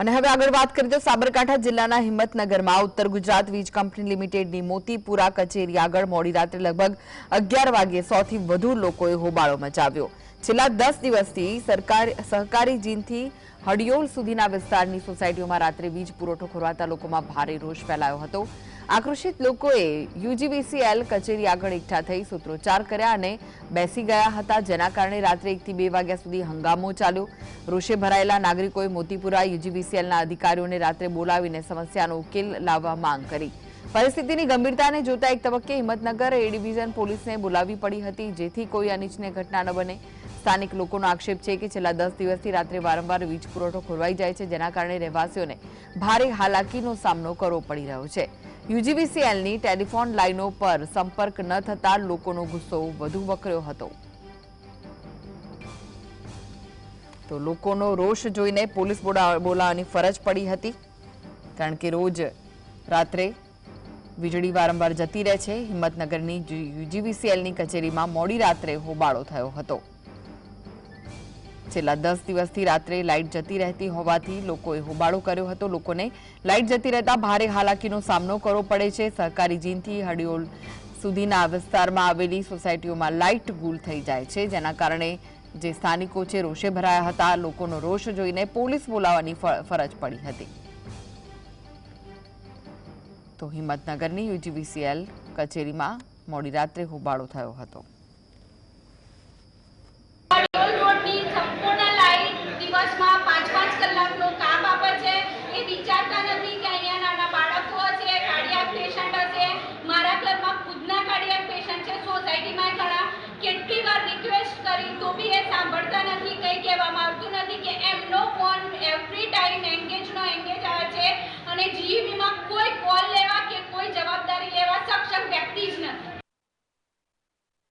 અને હવે આગળ વાત કરીએ તો સાબરકાંઠા જિલ્લાના હિંમતનગરમાં ઉત્તર ગુજરાત વીજ કંપની લિમિટેડની મોતીપુરા કચેરી આગળ મોડી રાત્રે લગભગ 11 વાગ્યે 100 થી વધુ લોકોએ હોબાળો મચાવ્યો। છેલ્લા 10 દિવસથી સહકારી જીનથી હડિયોલ સુધીના વિસ્તારની સોસાયટીઓમાં રાત્રે વીજ પુરવઠો ખોરવાતા લોકોમાં ભારે રોષ ફેલાયો હતો। આક્રોશિત લોકોએ યુજીવીસીએલ કચેરી આગળ એકઠા થઈ સૂત્રોચ્ચાર કર્યા અને બેસી ગયા હતા, જેના કારણે રાત્રે 1 થી 2 વાગ્યા સુધી હંગામો ચાલ્યો। રોષે ભરાયેલા નાગરિકોએ મોતીપુરા યુજીવીસીએલના અધિકારીઓને રાત્રે બોલાવીને સમસ્યાનો ઉકેલ લાવવા માંગ કરી। પરિસ્થિતિની ગંભીરતાને જોતા એક તબક્કે હિંમતનગર એ ડિવિઝન પોલીસને બોલાવવી પડી હતી, જેથી કોઈ અનિચ્છનીય ઘટના ન બને। સ્થાનિક લોકોનો આક્ષેપ છે કે છેલ્લા 10 દિવસથી રાત્રે વારંવાર વીજ પુરવઠો ખોરવાઈ જાય છે, જેના કારણે રહેવાસીઓને ભારે હાલાકીનો સામનો કરવો પડી રહ્યો છે। યુજીવીસીએલની ટેલિફોન લાઇનો પર સંપર્ક ન થતા લોકોનો ગુસ્સો વધુ વકર્યો હતો। તો લોકોનો રોષ જોઈને પોલીસ બોલાવવાની ફરજ પડી હતી, કારણ કે રોજ રાત્રે વીજળી વારંવાર જતી રહે છે। હિંમતનગરની યુજીવીસીએલની કચેરીમાં મોડી રાત્રે હોબાળો થયો હતો। છેલ્લા 10 દિવસથી રાત્રે લાઇટ જતી રહેતી હોવાથી લોકોએ હોબાળો કર્યો હતો। લોકોને લાઇટ જતી રહેતા ભારે હાલાકીનો સામનો કરવો પડે છે। સહકારી જીનથી હડિયોલ સુધીના વિસ્તારમાં આવેલી સોસાયટીઓમાં લાઇટ ગુલ થઈ જાય છે, જેના કારણે જે સ્થાનિકો છે રોષે ભરાયા હતા। લોકોનો રોષ જોઈને પોલીસ બોલાવવાની ફરજ પડી હતી। તો હિંમતનગરની યુજીવીસીએલ કચેરીમાં મોડી રાત્રે હોબાળો થયો હતો।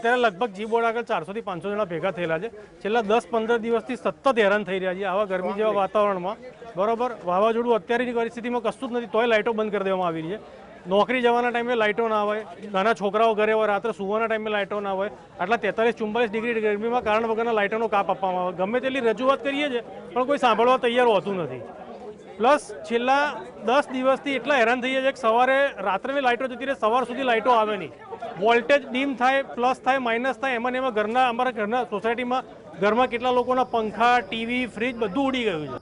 અત્યારે લગભગ જી બોર્ડ આગળ 400 થી 500 જણા ભેગા થયેલા છે। છેલ્લા 10-15 દિવસથી સતત હેરાન થઈ રહ્યા છે આવા ગરમી જેવા વાતાવરણમાં। બરોબર, વાવાઝોડું અત્યારની પરિસ્થિતિમાં કશું જ નથી, તોય લાઇટો બંધ કરી દેવામાં આવી રહી છે। નોકરી જવાના ટાઈમે લાઇટો ના હોય, નાના છોકરાઓ ઘરે હોય, રાત્રે સુવાના ટાઈમે લાઇટો ના હોય। આટલા 43-44 ડિગ્રી ગરમીમાં કારણ વગરના લાઇટોનો કાપ આપવામાં આવે। ગમે તેટલી રજૂઆત કરીએ છીએ પણ કોઈ સાંભળવા તૈયાર હોતું નથી। પ્લસ છેલ્લા 10 દિવસથી એટલા હેરાન થઈએ છીએ કે સવારે રાત્રેની લાઇટો જતી રહે, સવાર સુધી લાઇટો આવે નહીં। વોલ્ટેજ ડીમ થાય, પ્લસ થાય, માઇનસ થાય, એમાં અમારા ઘરના સોસાયટીમાં ઘરમાં કેટલા લોકોના પંખા, ટીવી, ફ્રીજ બધું ઉડી ગયું છે।